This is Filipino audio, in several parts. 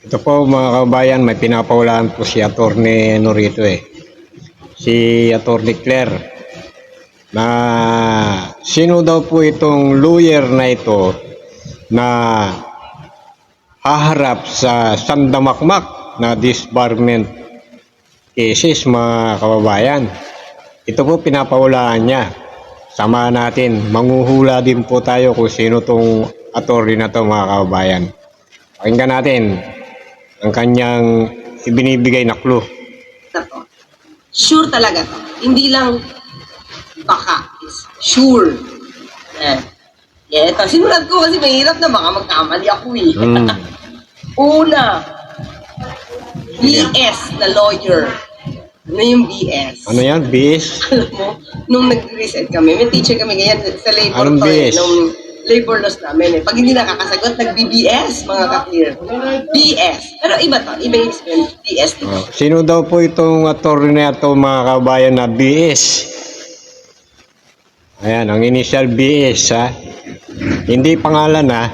Ito po mga kabayan, may pinapawalaan po si Atty. Norito Si Atty. Claire na sino daw po itong lawyer na ito na haharap sa sandamakmak na disbarment cases mga kababayan. Ito po pinapawalaan niya. Samahan natin, manghuhula din po tayo kung sino tong attorney na to mga kababayan. Pakinggan natin ang kanyang ibinibigay na clue. Sure talaga to. Hindi lang baka. Sure. Ito. Simulan ko kasi mahirap na baka magkamali ako eh. Una, BS na lawyer. Ano yung BS? Ano yan? BS? Alam mo, nung nag-reset kami, may teacher kami ganyan sa labor Anong to BS? nung labor laws namin Pag hindi nakakasagot, nag-BBS, mga ka-clear. BS. Pero iba to, iba yung experience. BS. Sino daw po itong attorney na ito mga kabayan na BS? Ayan, ang initial BS ha. Hindi pangalan ha.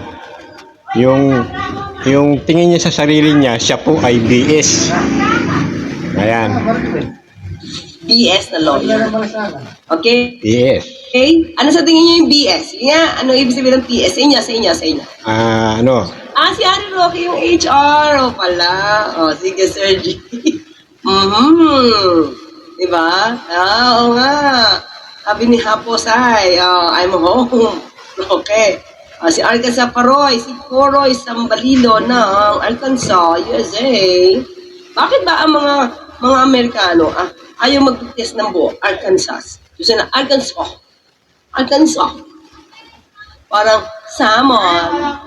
Yung tingin niya sa sarili niya, siya po ay BS. Ayan. BS na lawyer. Okay? BS. Okay? Ano sa tingin niyo yung BS? Sige nga, ano ibig sabihin ng BS? Sa inyo, sa inyo, sa inyo. Ano? Si Ari Roque yung HR. O pala. Sige, Sir G. Diba? Oo nga. Sabi ni Haposay, I'm home. Okay. Si Arkansas Paroy, si Coroy Sambalilo ng Arkansas, USA. Bakit ba ang mga Amerikano ayaw mag-test ng buo? Arkansas. Gusto na Arkansas. Arkansas. Parang salmon.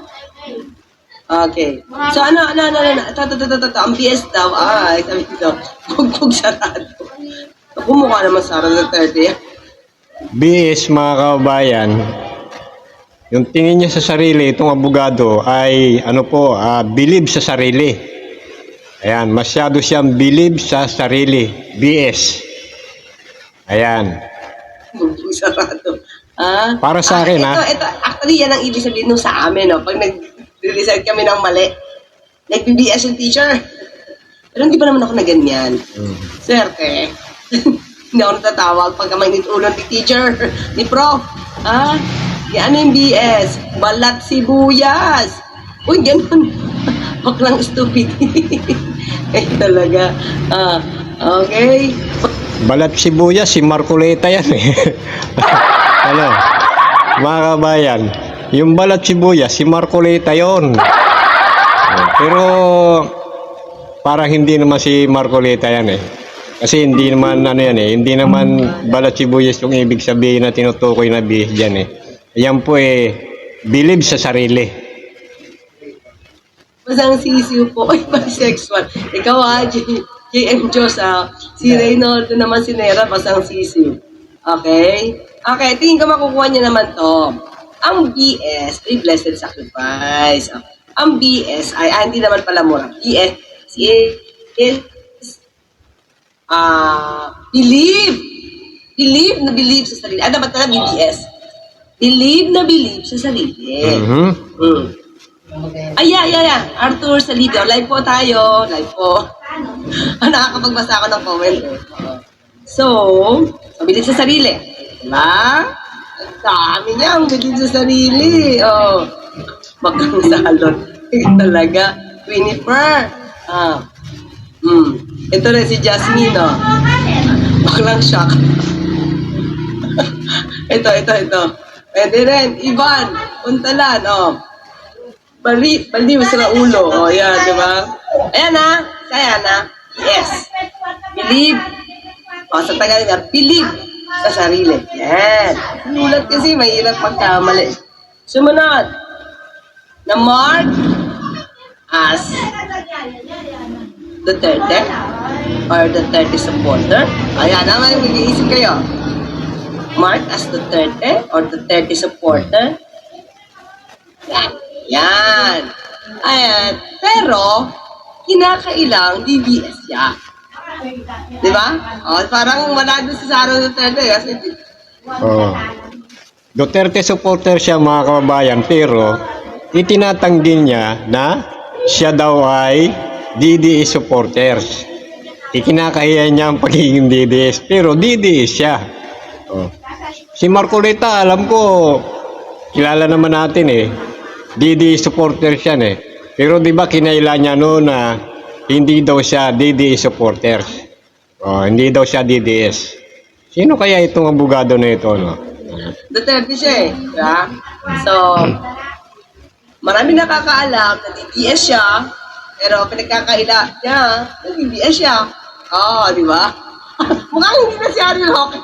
Okay. So ito. Ang BS daw, sabi dito, bugtog sarado. Kumukha naman sarado sa 30. BS mga kababayan, yung tingin niya sa sarili, itong abogado ay believe sa sarili. Ayan, masyado siyang believe sa sarili. BS. Ayan. Bugtog sarado. Para sa akin Ito, actually yan ang ibig sabihin nung sa amin, no? Pag nag-research kami ng mali, nag-BBS yung teacher. Pero hindi pa naman ako na ganyan. Swerte. Hindi ako natatawag pagka mainit ulo ni teacher, ni prof. Yan yung BS. Balat sibuyas. Uy, ganun. Baklang stupid. Talaga. Okay. Balat sibuyas, si Marcoleta yan Ano? Mga kabayan, yung balat sibuyas, si Marcoleta yon. Pero parang hindi naman si Marcoleta yan Kasi hindi naman hindi naman balat sibuyas yung ibig sabihin na tinutukoy na bihis dyan Yan po believe sa sarili. Masang sisiw po. Ay, bisexual. Ikaw JM Diyos Si Reynoldo naman si Nera, masang sisiw. Okay? Okay, tingin ko makukuha niya naman to. Ang BS ay blessed sacrifice. Ang BS ay, hindi naman pala mura. BS is believe. Believe na believe sa sarili. Dapat na BBS. Believe na believe sa sarili. Arthur Salido. Live po tayo. Live po. Nakakapagbasa ako ng comment. So, believe sa sarili. Diba? Ang dami niya ang believe sa sarili. Bakang salon. Talaga. Winifred. Ito rin si Jasmine, Baklang shock. Ito. Pwede rin. Ivan. Puntalan, Baliw sa ulo. Yan, diba? Ayan Yes. Believe. Sa Tagalog na, believe sa sarili. Yan. Nulat kasi, mahirap magkamali. Sumunod. Na mark as Duterte or Duterte supporter. Ayan, may mag-iisip kayo. Mark as Duterte or Duterte supporter. Yan. Ayan. Pero, kinakailang DBS siya. Diba? Parang wala doon sa Sara Duterte. Kasi, Duterte supporter siya mga kababayan, pero itinatanggi niya na siya daw ay DDS supporters. Ikinakahiya niya ang pagiging DDS, pero DDS siya. Oh. Si Marcoleta, alam ko, kilala naman natin eh. DDS supporters yan eh. Pero di ba kinaila niya noon na hindi daw siya DDS supporters. Oh, hindi daw siya DDS. Sino kaya itong abogado na ito, no? Duterte siya eh. Diba? So, marami nakakaalam na DDS siya, pero pinagkakaila niya na DDS siya. Oo, di ba? Mukhang hindi na si Harry Roque.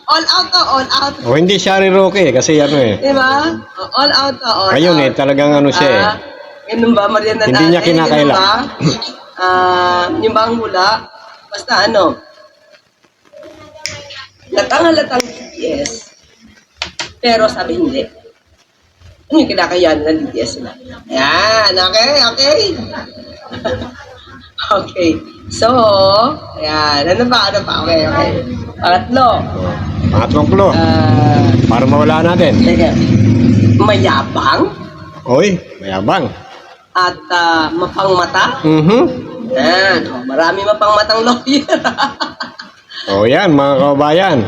All out to, all out. O hindi siya Roque kasi ano eh. Di ba? All out to, all Ngayon out. eh, talagang ano siya eh. Ganun ba, Mariana? Hindi niya kinakaila. Yung bang hula, basta ano, natangalatang DDS, pero sabi hindi. Ano yung kinakayan ng DDS na? Ayan, okay. Okay. So, ayan. Ano pa? Okay. Pangatlo. Pangatlong clue. Para mawala natin. Teka. Mayabang Oy, mayabang. at mapangmata. Ayan. Marami mapangmatang lawyer. O yan, mga kababayan.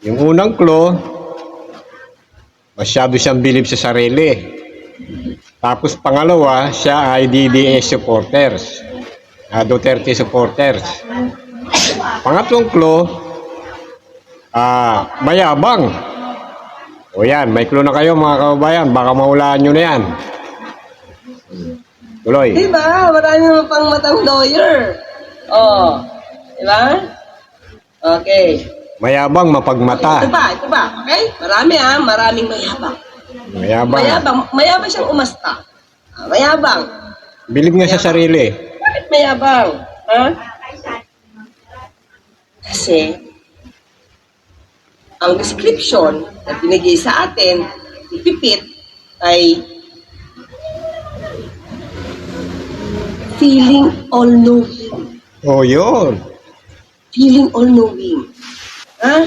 Yung unang clue, masyado siyang bilib sa sarili. Tapos pangalawa, siya ay DDS supporters. Duterte supporters. Pangatlong clue, mayabang. O yan, may clue na kayo mga kababayan. Baka mahulaan nyo na yan. Tuloy. Diba? Marami mapangmatang lawyer. Oh. Diba? Okay. Mayabang, mapagmata. Ito pa. Okay? Maraming mayabang. Mayabang. Mayabang siyang umasta. Mayabang. Bilib nga sa sarili. Bakit mayabang? Ha? Kasi, ang description na binigay sa atin, ipipit, ay feeling all-knowing. O yun. Feeling all-knowing. Ha?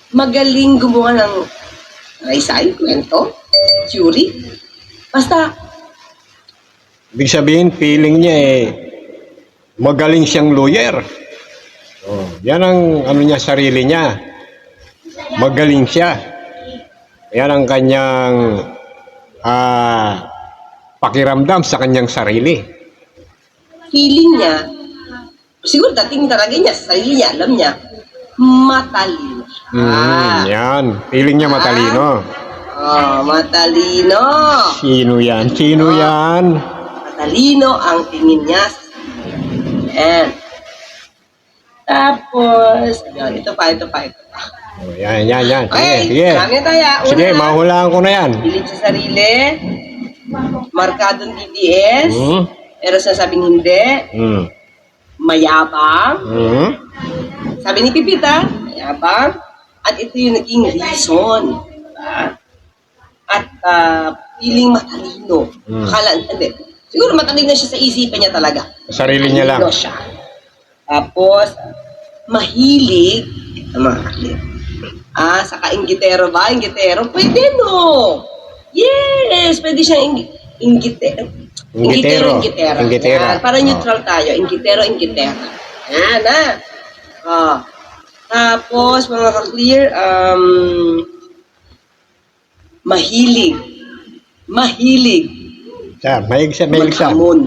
Magaling gumawa ng raysay, kwento, theory. Basta, Ibig sabihin, feeling niya eh, magaling siyang lawyer. Oh, yan ang ano niya, sarili niya. Magaling siya. Yan ang kanyang pakiramdam sa kanyang sarili. feeling niya, siguro dating talaga niya, sa sarili niya, alam niya, matalino siya. Yan. Feeling niya matalino. Oh, matalino. Sino yan? Sino yan? Matalino ang tingin niya sa sarili. Yan. Tapos, yun, ito pa. Oh, yan. Sige, Okay, sige. marami na tayo. Una, Sige, mahulaan ko na yan. bilib sa sarili, markadong DDS, Hmm? pero sasabing hindi, Hmm. mayabang, Hmm? sabi ni Pipita, mayabang, at ito yung naging reason. Diba? At feeling matalino. Akala, hindi. Siguro matalino siya sa isipan niya talaga. Sa sarili niya lang. Matalino siya. Tapos, mahilig, mga kaklit. Saka inggitero ba? Inggitero? Pwede no! Yes! Pwede siyang inggitero. Inggitero. Yan, para neutral tayo. Inggitero. Yan, tapos, mga ka-clear, mahilig. Siya, mahilig siya. Maghamon.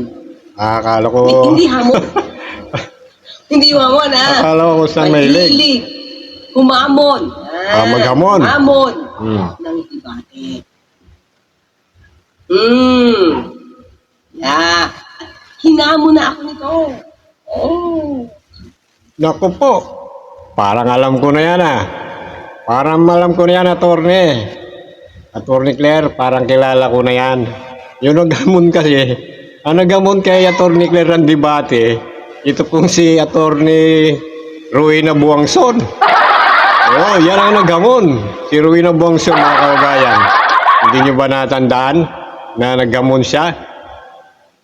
Akala ko... Hindi hamon. Hindi yung hamon, Akala ko kung saan mahilig. Mahilig. Humamon. Maghamon. Humamon. Hmm. Ng debate. Yeah. Hinamon na ako nito. Oh. Naku po. Parang alam ko na yan Parang alam ko na yan, Attorney Claire, parang kilala ko na yan. Yung nagamon kasi, ang nagamon kay Attorney Claire ng debate, ito pong si Attorney Rowena Buangson. Oh, yan ang nagamon. Si Rowena Buangson, mga kababayan. Hindi nyo ba natandaan na nagamon siya?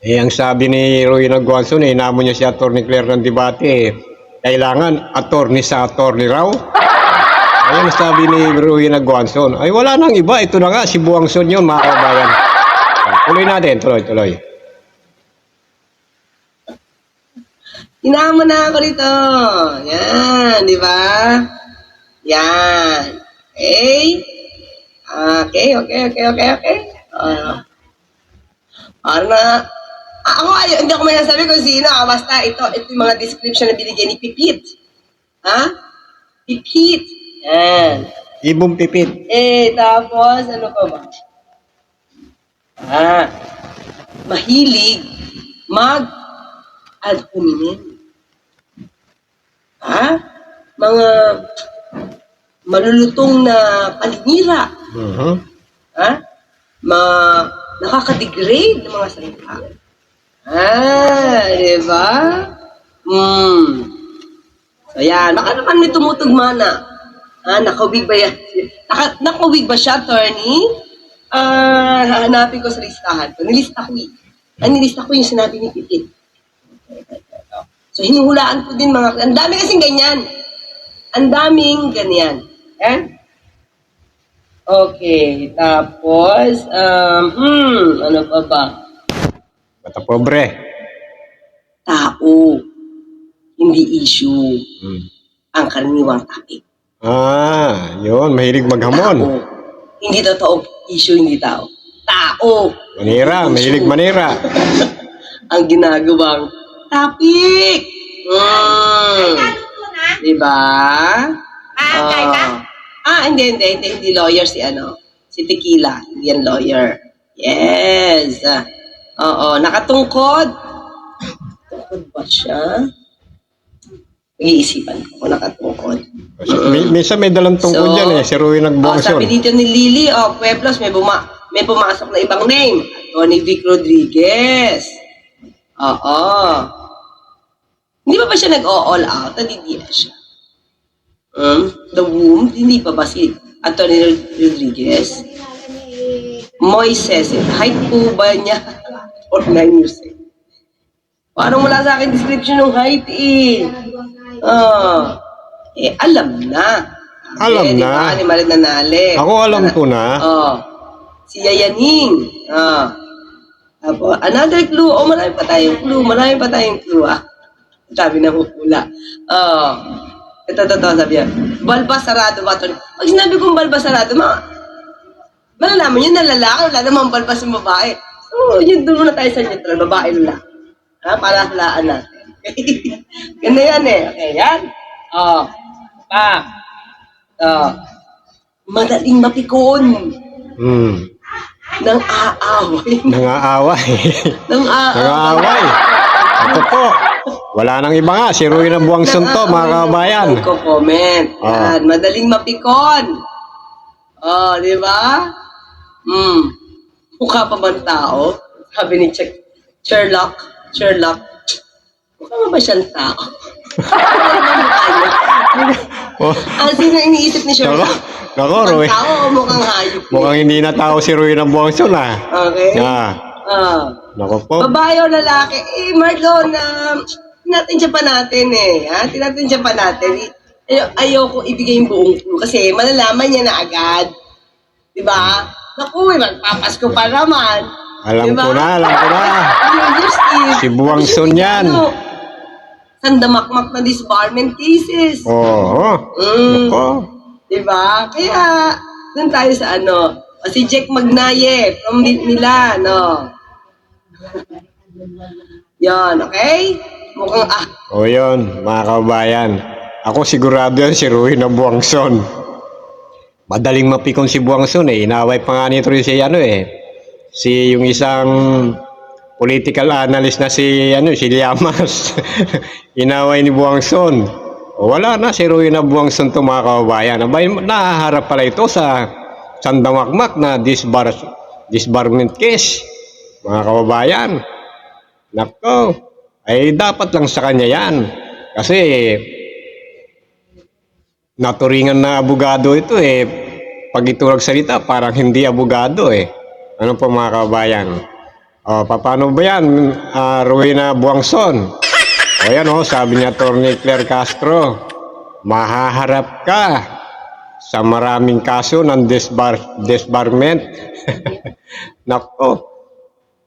Ang sabi ni Rowena Buangson, inamon niya si Attorney Claire ng debate, kailangan attorney sa attorney raw. Ayan sabi ni Rowena Guanzon. Ay wala nang iba, ito na nga si Buangson yun mga kabayan. Tuloy natin, tuloy. Hinama na ako rito. Yan, di ba? Yan. Okay. Ako, hindi ako may nasabi kung sino. Basta ito yung mga description na binigay ni Pipit. Ha? Pipit. Yan. Ibong pipit. Tapos, ano pa ba? Mahilig ad hominem. Mga malulutong na paninira. Uh-huh. Nakaka-degrade ng mga salita. Diba? So, yan. Baka naman may tumutugma na. Nakawig ba yan? Nakawig ba siya, attorney? Hahanapin ko sa listahan ko. Nilista ko yung sinabi ni Pipit. So, hinuhulaan ko din mga... Ang dami kasing ganyan. Ang daming ganyan. Okay. Tapos, ano pa ba? Bata pobre. Tao. Hindi issue. Ang karaniwang topic. Yun. Mahilig maghamon. Tao. Hindi totoo issue, hindi tao. Tao. Manira. Mahilig manira. Ang ginagawang topic. Diba? Hindi lawyer si Tequila. Hindi yan lawyer. Yes. Nakatungkod. Tungkod ba siya? Nag-iisipan ko kung nakatungkod. Minsan may dalang tungkod yan si Rowena Guanzon. Sabi dito ni Lily, Pueblos, may pumasok na ibang name. Tony Vic Rodriguez. Hindi pa ba siya nag-all out? Nadidiya siya. The womb, hindi pa ba si Anthony Rodriguez? Moises, height po ba niya? 49 years old. Parang wala sa akin description ng height alam na. Alam na. Diba, ni Marid Nanale. Ako alam ko na. Si Yayaning. Tapos, another clue. Marami pa tayong clue. Sabi na hukula. Ito, sabi niya. Balbasarado ba ito? Pag sinabi kong balbasarado, malalaman yun na lalaki, wala namang balbas yung babae. So, yun doon muna tayo sa neutral, babae lalaki. Para halaan natin. Ganda yan Okay, yan. Madaling mapikon. Nang aaway. Nangaaway. Ako po. Wala nang iba nga. Si Rowena Guanzon to, mga kabayan. Comment. Yan. Madaling mapikon. Di ba? Mukha pa bang tao? Sabi ni Sherlock. Mukha ba siyang tao? Sino iniisip ni Sherlock? Nako, Roy. Tao o mukhang hayop? Mukhang hindi na tao si Rowena Guanzon Okay. Nako po. Babae o lalaki? Marlon, tinatin pa natin Tinatin pa natin. Ayoko ibigay yung buong clue kasi malalaman niya na agad. Diba? Naku, magpapasko pa naman. Alam ko na. Si Buangson yan. Sandamakmak na disbarment cases. Nako. Diba? Kaya, dun tayo sa si Jack Magnaye from Milan, Yan, okay? Mukhang yun, mga kabayan. Ako sigurado yan si Rowena Guanzon. Madaling mapikon si Guanzon Inaway pa nga nito si si yung isang political analyst na si Llamas. Inaway ni Guanzon. Wala na si Rowena Guanzon to, mga kabayan. Abay, nahaharap pala ito sa sandamakmak na disbarment case, mga kababayan. Nako, ay dapat lang sa kanya yan. Kasi naturingan na abogado ito pag ito nagsalita parang hindi abogado Ano po, mga kababayan? Paano ba yan, Rowena Guanzon? Ayan sabi niya Attorney Claire Castro, mahaharap ka sa maraming kaso ng disbarment. Nako.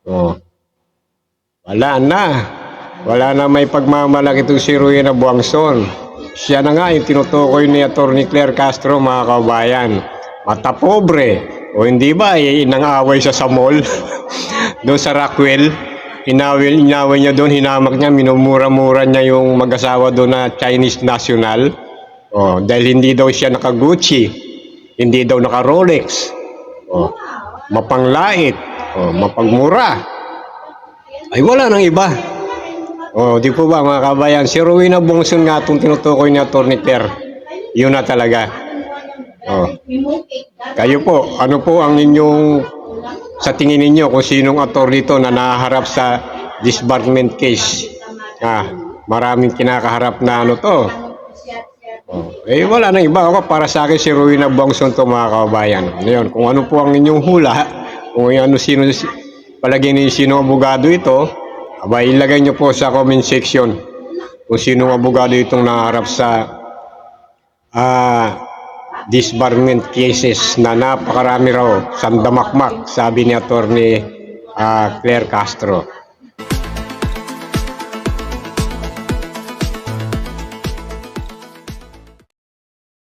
Oh. Wala na. Wala na may pagmamalaki itong si Rowena Buangson. Siya na nga yung tinutukoy ni Atty. Claire Castro, mga kabayan. Mata pobre. O hindi ba, inang-away siya sa mall? Doon sa Rockwell. Inaway niya doon, hinamak niya, minumura-mura niya yung mag-asawa doon na Chinese national. O, dahil hindi daw siya naka-Gucci. Hindi daw naka-Rolex. O, mapanglait. O, mapagmura. Ay, wala nang iba. Oh, di po ba mga kabayan, si Rowena Buangson nga itong tinutukoy ni Atty. Claire. Yun na talaga. Oh. Kayo po, ano po ang inyong, sa tingin ninyo kung sinong attorney to na nahaharap sa disbarment case? Maraming kinakaharap na ano to. Oh. Eh, wala nang iba. Ako, para sa akin si Rowena Buangson to, mga kabayan. Ngayon, kung ano po ang inyong hula, kung ano sino, palagay ninyo sino abogado ito, aba, ilagay nyo po sa comment section kung sinong abogado itong naharap sa disbarment cases na napakarami raw, sandamakmak, sabi ni Atty. Claire Castro.